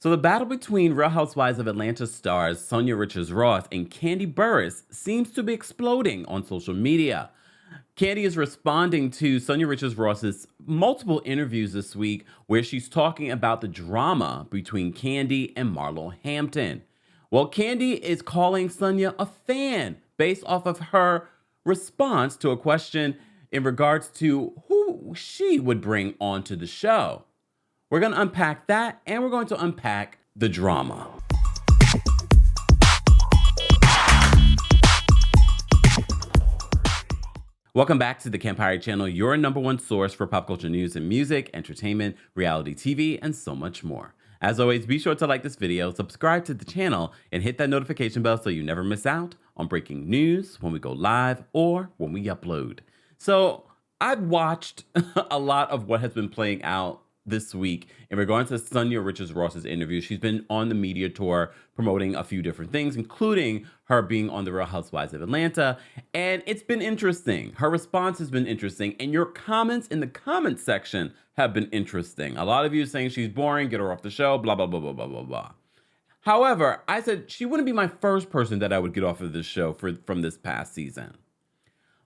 So the battle between Real Housewives of Atlanta stars Sanya Richards-Ross and Kandi Burruss seems to be exploding on social media. Kandi is responding to Sanya Richards-Ross's multiple interviews this week where she's talking about the drama between Kandi and Marlo Hampton. Well, Kandi is calling Sanya a fan based off of her response to a question in regards to who she would bring onto the show. We're going to unpack that, and we're going to unpack the drama. Welcome back to the Kempire channel, your #1 source for pop culture news and music, entertainment, reality TV, and so much more. As always, be sure to like this video, subscribe to the channel, and hit that notification bell so you never miss out on breaking news when we go live or when we upload. So I've watched a lot of what has been playing out this week in regards to Sanya Richards-Ross's interview. She's been on the media tour promoting a few different things, including her being on the Real Housewives of Atlanta. And it's been interesting. Her response has been interesting. And your comments in the comments section have been interesting. A lot of you saying she's boring, get her off the show, blah, blah, blah, blah, blah, blah, blah. However, I said she wouldn't be my first person that I would get off of this show from this past season.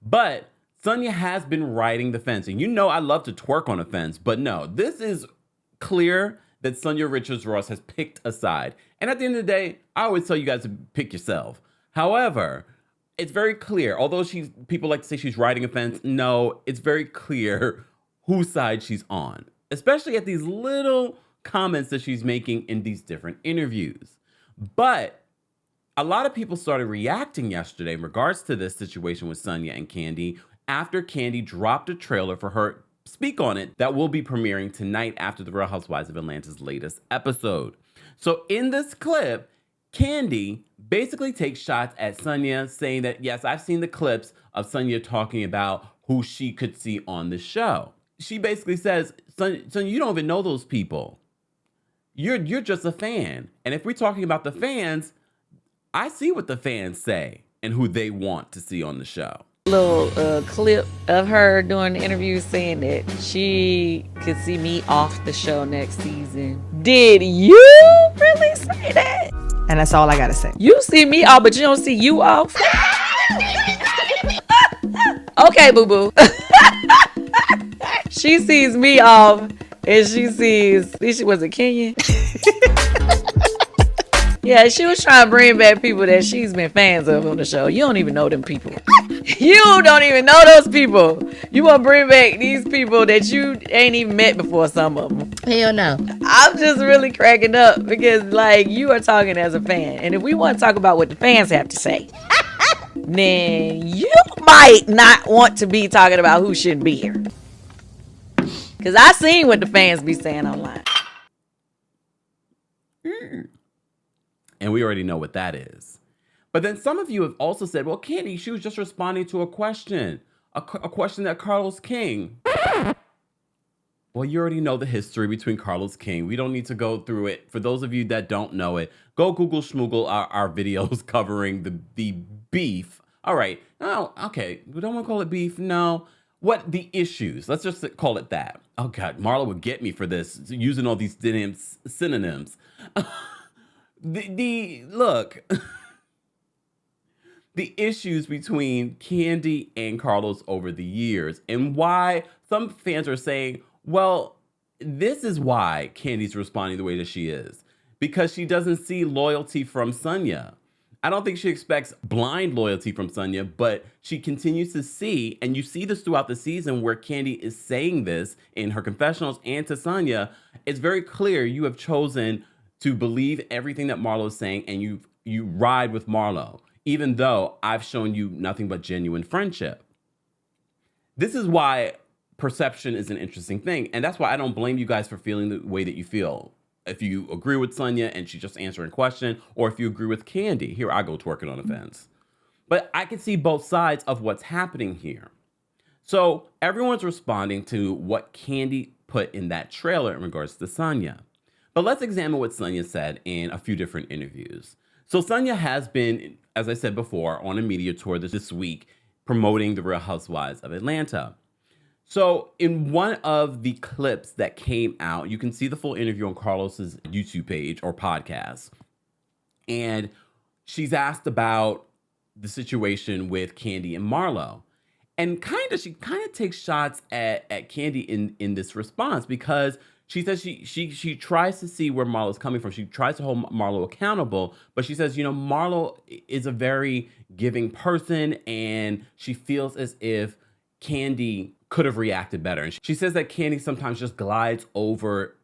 But Sanya has been riding the fence. And you know I love to twerk on a fence, but no, this is clear that Sanya Richards-Ross has picked a side. And at the end of the day, I always tell you guys to pick yourself. However, it's very clear, although people like to say she's riding a fence, no, it's very clear whose side she's on, especially at these little comments that she's making in these different interviews. But a lot of people started reacting yesterday in regards to this situation with Sanya and Kandi after Kandi dropped a trailer for her Speak On It that will be premiering tonight after the Real Housewives of Atlanta's latest episode. So in this clip, Kandi basically takes shots at Sanya, saying that, yes, I've seen the clips of Sanya talking about who she could see on the show. She basically says, Sanya, you don't even know those people. You're just a fan. And if we're talking about the fans, I see what the fans say and who they want to see on the show. Little clip of her doing the interview saying that she could see me off the show next season. Did you really say that? And that's all I gotta say. You see me off, but you don't see you off? Okay, boo-boo. She sees me off, and she sees, was it Kenya? Yeah, she was trying to bring back people that she's been fans of on the show. You don't even know them people. You don't even know those people. You want to bring back these people that you ain't even met before, some of them. Hell no. I'm just really cracking up because, like, you are talking as a fan. And if we want to talk about what the fans have to say, then you might not want to be talking about who shouldn't be here. Because I seen what the fans be saying online. And we already know what that is. But then some of you have also said, well, Kandi, she was just responding to a question. A question that Carlos King. Well, you already know the history between Carlos King. We don't need to go through it. For those of you that don't know it, go Google Schmoogle our videos covering the beef. All right. Oh, okay. We don't want to call it beef. No. What the issues? Let's just call it that. Oh, God. Marlo would get me for this, using all these synonyms. Look, the issues between Kandi and Carlos over the years, and why some fans are saying, well, this is why Kandi's responding the way that she is, because she doesn't see loyalty from Sanya. I don't think she expects blind loyalty from Sanya, but she continues to see, and you see this throughout the season where Kandi is saying this in her confessionals and to Sanya. It's very clear you have chosen to believe everything that Marlo is saying, and you ride with Marlo, even though I've shown you nothing but genuine friendship. This is why perception is an interesting thing, and that's why I don't blame you guys for feeling the way that you feel. If you agree with Sanya and she's just answering a question, or if you agree with Kandi, here I go twerking on a fence. But I can see both sides of what's happening here. So everyone's responding to what Kandi put in that trailer in regards to Sanya. But let's examine what Sanya said in a few different interviews. So Sanya has been, as I said before, on a media tour this week promoting the Real Housewives of Atlanta. So in one of the clips that came out, you can see the full interview on Carlos's YouTube page or podcast. And she's asked about the situation with Kandi and Marlo. And she kind of takes shots at Kandi in this response, because she says she tries to see where Marlo's coming from. She tries to hold Marlo accountable, but she says, Marlo is a very giving person, and she feels as if Kandi could have reacted better. And she says that Kandi sometimes just glides over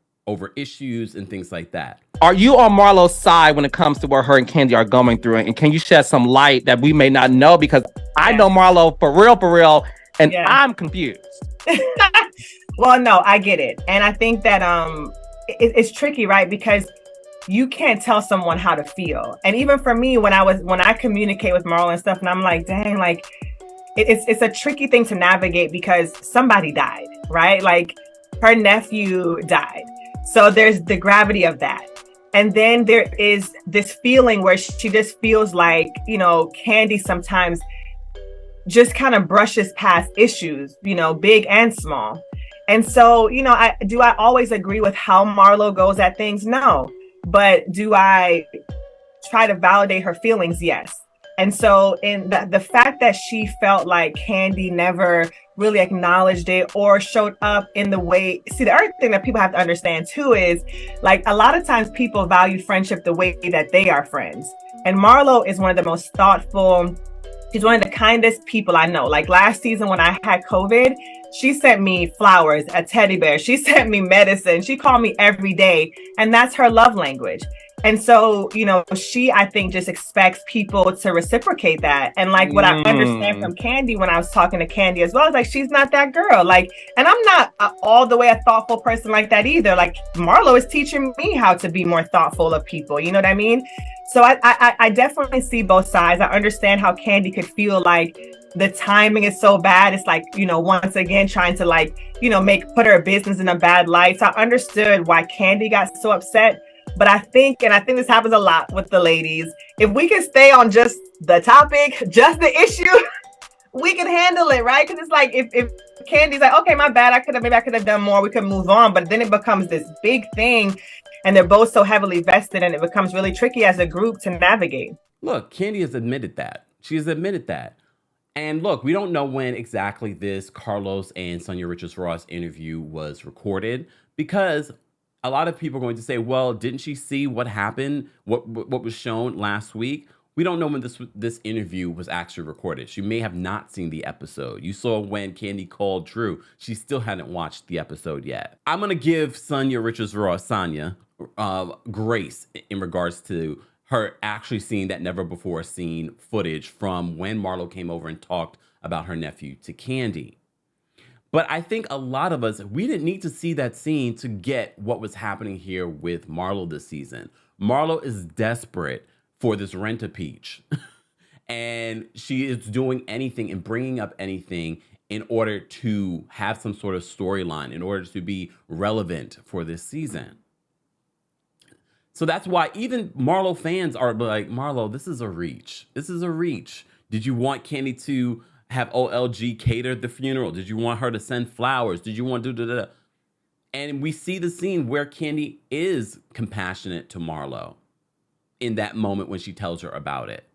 issues and things like that. Are you on Marlo's side when it comes to what her and Kandi are going through? And can you shed some light that we may not know? Because I know Marlo for real, and I'm confused. Well, no, I get it. And I think that it's tricky, right? Because you can't tell someone how to feel. And even for me, when I communicate with Marlo and stuff, and I'm like, dang, like, it's a tricky thing to navigate because somebody died, right? Like, her nephew died. So there's the gravity of that. And then there is this feeling where she just feels like, Kandi sometimes just kind of brushes past issues, big and small. And so, I always agree with how Marlo goes at things? No. But do I try to validate her feelings? Yes. And so in the fact that she felt like Kandi never really acknowledged it or showed up in the way, see, the other thing that people have to understand too is, like, a lot of times people value friendship the way that they are friends. And Marlo is one of the most thoughtful, she's one of the kindest people I know. Like, last season when I had COVID, she sent me flowers, a teddy bear. She sent me medicine. She called me every day. And that's her love language. And so, she, I think, just expects people to reciprocate that. And like what I understand from Kandi when I was talking to Kandi as well, is like, she's not that girl. Like, and I'm not all the way a thoughtful person like that either. Like, Marlo is teaching me how to be more thoughtful of people. You know what I mean? So I definitely see both sides. I understand how Kandi could feel like the timing is so bad. It's like, once again, trying to put her business in a bad light. So I understood why Kandi got so upset. But I think this happens a lot with the ladies, if we can stay on just the topic, just the issue, we can handle it, right? Because it's like, if Kandi's like, okay, my bad, maybe I could have done more, we could move on. But then it becomes this big thing, and they're both so heavily vested, and it becomes really tricky as a group to navigate. Look, Kandi has admitted that. She has admitted that. And look, we don't know when exactly this Carlos and Sanya Richards-Ross interview was recorded, because a lot of people are going to say, well, didn't she see what happened, what was shown last week? We don't know when this interview was actually recorded. She may have not seen the episode. You saw when Kandi called Drew. She still hadn't watched the episode yet. I'm going to give Sanya Richards-Ross, Sanya, grace in regards to her actually seeing that never before seen footage from when Marlo came over and talked about her nephew to Kandi. But I think a lot of us, we didn't need to see that scene to get what was happening here with Marlo this season. Marlo is desperate for this rent-a-peach. And she is doing anything and bringing up anything in order to have some sort of storyline, in order to be relevant for this season. So that's why even Marlo fans are like, Marlo, this is a reach. This is a reach. Did you want Kandi to have OLG cater the funeral? Did you want her to send flowers? Did you want to do da? And we see the scene where Kandi is compassionate to Marlo in that moment when she tells her about it.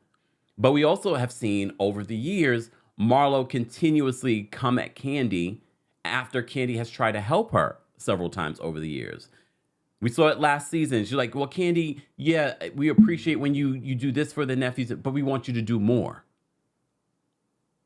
But we also have seen over the years, Marlo continuously come at Kandi after Kandi has tried to help her several times over the years. We saw it last season. She's like, well, Kandi, yeah, we appreciate when you do this for the nephews, but we want you to do more.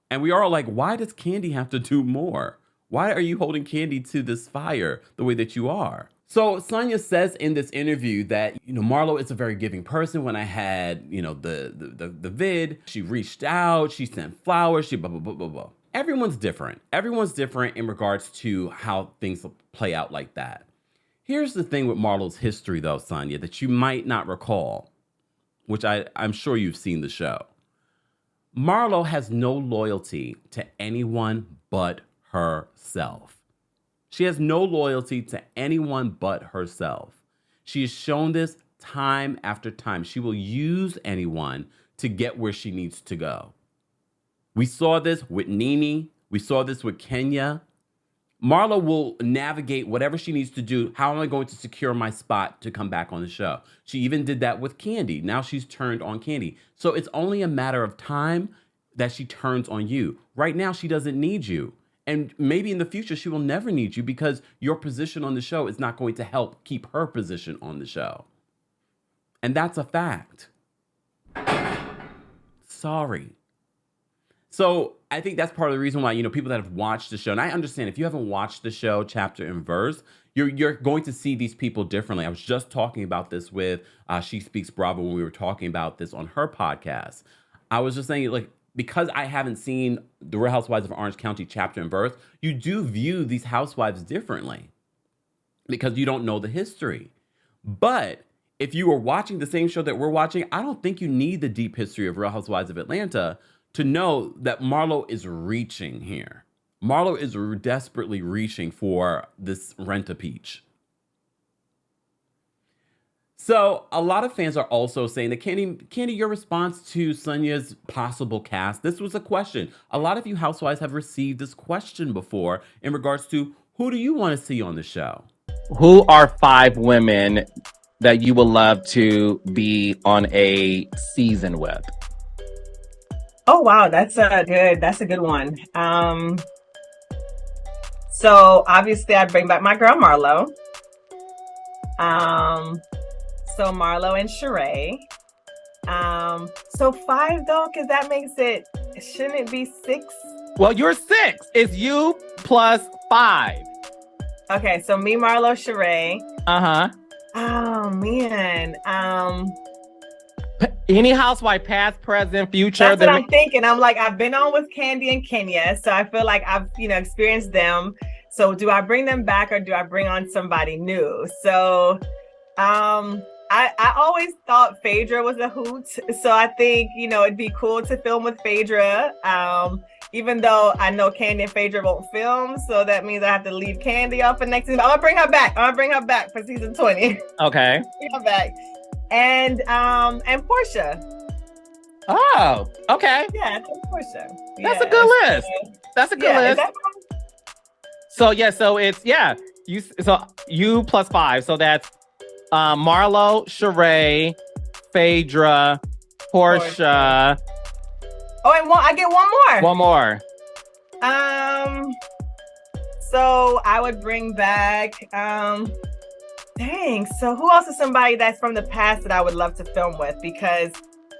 And we are all like, why does Kandi have to do more? Why are you holding Kandi to this fire the way that you are? So Sanya says in this interview that, Marlo is a very giving person. When I had, the vid, she reached out, she sent flowers, she blah, blah, blah, blah, blah. Everyone's different. Everyone's different in regards to how things play out like that. Here's the thing with Marlo's history, though, Sanya, that you might not recall, which I'm sure you've seen the show. Marlo has no loyalty to anyone but herself. She has no loyalty to anyone but herself. She has shown this time after time. She will use anyone to get where she needs to go. We saw this with Nene. We saw this with Kenya. Marlo will navigate whatever she needs to do. How am I going to secure my spot to come back on the show? She even did that with Kandi. Now she's turned on Kandi. So it's only a matter of time that she turns on you. Right now, she doesn't need you. And maybe in the future, she will never need you because your position on the show is not going to help keep her position on the show. And that's a fact. Sorry. So I think that's part of the reason why, people that have watched the show, and I understand if you haven't watched the show chapter and verse, you're going to see these people differently. I was just talking about this with She Speaks Bravo when we were talking about this on her podcast. I was just saying, like, because I haven't seen the Real Housewives of Orange County chapter and verse, you do view these housewives differently because you don't know the history. But if you are watching the same show that we're watching, I don't think you need the deep history of Real Housewives of Atlanta to know that Marlo is reaching here. Marlo is desperately reaching for this rent-a-peach. So a lot of fans are also saying that, Kandi, your response to Sanya's possible cast, this was a question. A lot of you housewives have received this question before in regards to who do you want to see on the show? Who are 5 women that you would love to be on a season with? Oh wow, that's a good one. So obviously I'd bring back my girl Marlo. So Marlo and Sheree. So 5 though, because that makes it, shouldn't it be 6? Well, you're 6. It's you plus 5. Okay, so me, Marlo, Sheree. Uh-huh. Oh man. Any housewife, past, present, future. That's what I'm thinking. I'm like, I've been on with Kandi and Kenya, so I feel like I've, experienced them. So do I bring them back or do I bring on somebody new? So, I always thought Phaedra was a hoot. So I think, it'd be cool to film with Phaedra. Even though I know Kandi and Phaedra won't film, so that means I have to leave Kandi off for next season. I'm gonna bring her back for season 20. Okay. Bring her back. And Portia. Oh, okay. Yeah, Portia. That's a good list. That's a good list. So you plus 5. So that's Marlo, Sheree, Phaedra, Portia. Oh, and I get one more. One more. So I would bring back so who else is somebody that's from the past that I would love to film with? Because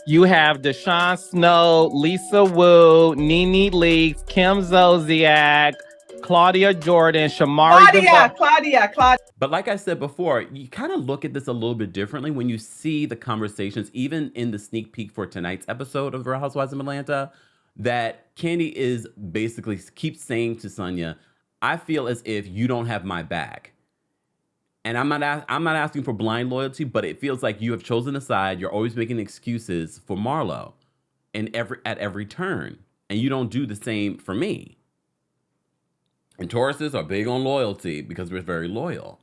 you have Deshaun Snow, Lisa Wu, Nene Leakes, Kim Zolciak, Claudia Jordan, Shamari Claudia. But like I said before, you kind of look at this a little bit differently when you see the conversations, even in the sneak peek for tonight's episode of Real Housewives of Atlanta, that Kandi is basically keeps saying to Sanya, I feel as if you don't have my back. And I'm not asking for blind loyalty, but it feels like you have chosen a side. You're always making excuses for Marlo at every turn. And you don't do the same for me. And Tauruses are big on loyalty because we're very loyal.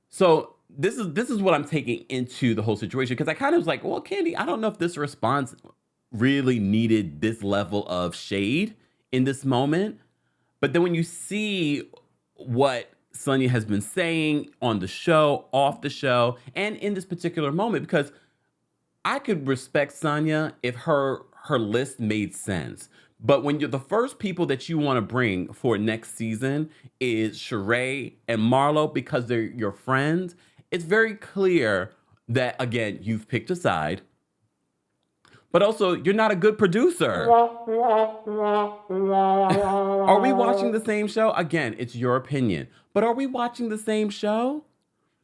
So this is what I'm taking into the whole situation, because I kind of was like, well, Kandi, I don't know if this response really needed this level of shade in this moment. But then when you see what Sanya has been saying on the show, off the show, and in this particular moment, because I could respect Sanya if her list made sense. But when you're the first people that you want to bring for next season is Sheree and Marlo because they're your friends, it's very clear that, again, you've picked a side, but also you're not a good producer. Are we watching the same show? Again, it's your opinion, but are we watching the same show?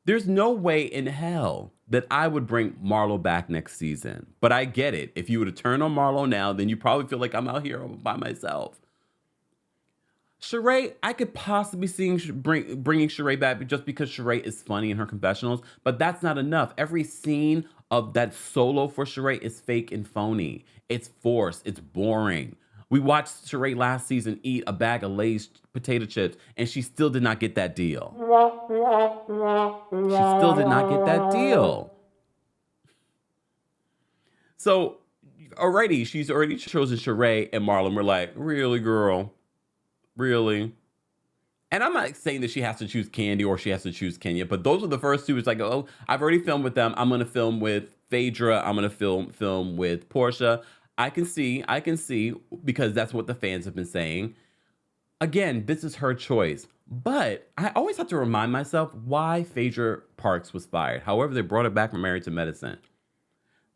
There's no way in hell that I would bring Marlo back next season. But I get it. If you were to turn on Marlo now, then you probably feel like I'm out here by myself. Sheree, I could possibly see bringing Sheree back just because Sheree is funny in her confessionals, but that's not enough. Every scene of that solo for Sheree is fake and phony. It's forced. It's boring. We watched Sheree last season eat a bag of Lay's potato chips, and she still did not get that deal. She still did not get that deal. So she's already chosen Sheree and Marlon. We're like, really, girl? Really? And I'm not saying that she has to choose Kandi or she has to choose Kenya, but those are the first two. It's like, oh, I've already filmed with them. I'm going to film with Phaedra. I'm going to film with Portia. I can see, because that's what the fans have been saying. Again, this is her choice. But I always have to remind myself why Phaedra Parks was fired. However, they brought her back from Married to Medicine.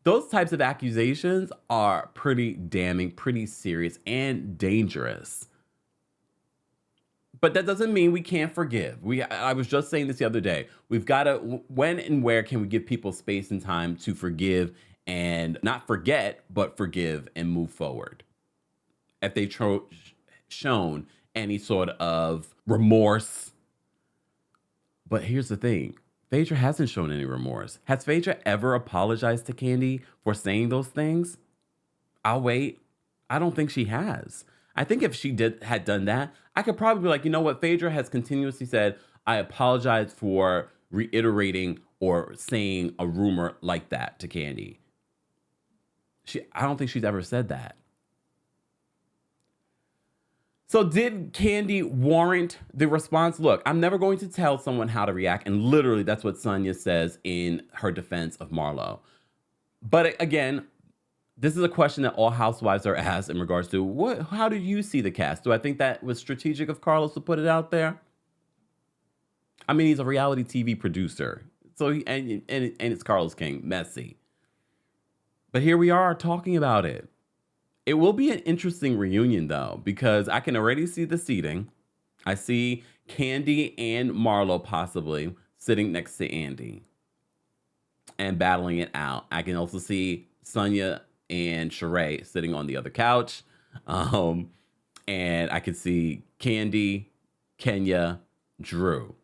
Those types of accusations are pretty damning, pretty serious, and dangerous. But that doesn't mean we can't forgive. I was just saying this the other day. We've got to, when and where can we give people space and time to forgive and not forget, but forgive and move forward? If they've shown any sort of remorse. But here's the thing. Phaedra hasn't shown any remorse. Has Phaedra ever apologized to Kandi for saying those things? I'll wait. I don't think she has. I think if she had done that, I could probably be like, you know what? Phaedra has continuously said, I apologize for reiterating or saying a rumor like that to Kandi. I don't think she's ever said that. So did Kandi warrant the response? Look, I'm never going to tell someone how to react. And literally, that's what Sanya says in her defense of Marlo. But again, this is a question that all housewives are asked in regards to how do you see the cast? Do I think that was strategic of Carlos to put it out there? I mean, he's a reality TV producer. So and it's Carlos King, messy. But here we are talking about it. It will be an interesting reunion, though, because I can already see the seating. I see Kandi and Marlo possibly sitting next to Andy and battling it out. I can also see Sanya and Sheree sitting on the other couch. And I could see Kandi, Kenya, Drew.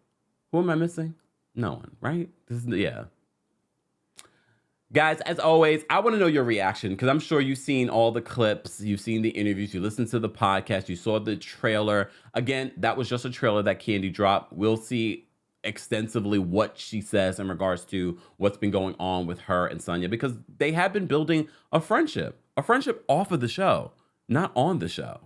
Who am I missing? No one, right? Yeah. Guys, as always, I want to know your reaction because I'm sure you've seen all the clips, you've seen the interviews, you listened to the podcast, you saw the trailer. Again, that was just a trailer that Kandi dropped. We'll see extensively what she says in regards to what's been going on with her and Sanya because they have been building a friendship off of the show, not on the show.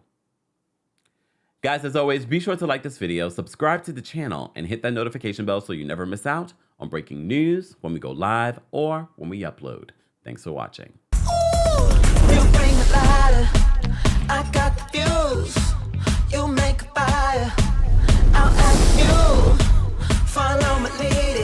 Guys, as always, be sure to like this video, subscribe to the channel, and hit that notification bell so you never miss out on breaking news when we go live or when we upload. Thanks for watching. Ooh, you bring the lighter, I got the fuse. You make a fire, I'll ask you. Follow my lead.